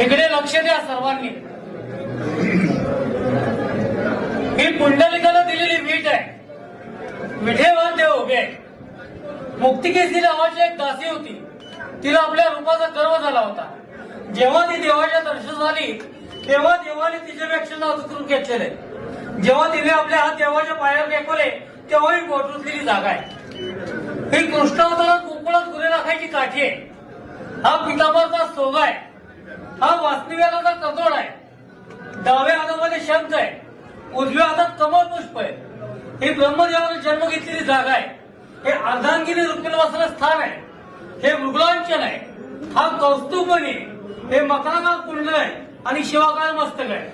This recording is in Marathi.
इकडे लक्ष द्या सर्वांनी. ही पुंडलिकाला दिलेली वीट आहे. विठेवर देव उभे आहे. मुक्तिकेसरी नावाची एक दासी होती. तिला आपल्या रूपाचा गर्व झाला होता. जेव्हा ती देवाच्या दर्शन झाली तेव्हा देवाने तिच्यापेक्षा नाजूक रूप घेतलेले. जेव्हा तिने आपले हात देवाच्या पायावर टेकवले तेव्हा ही पोटरुतलेली जागा आहे. ही कृष्णावतारात गोकुळात गुरे राखायची काठी आहे. हा पितांबरचा सोगा आहे. हा वासनिवेलाचा कतोड आहे. डाव्या हातामध्ये शंख आहे. उजव्या हातात कमळ पुष्प आहे. ही ब्रह्मदेवाने जन्म घेतलेली जागा आहे. हे अर्धांगिनी रुक्मिणीवासाचं स्थान आहे. हे मृगलांचन आहे. हा कौस्तुभमणी आहे. हे मकराकाल कुंडल आहे आणि शिवाकाल मस्तक आहे.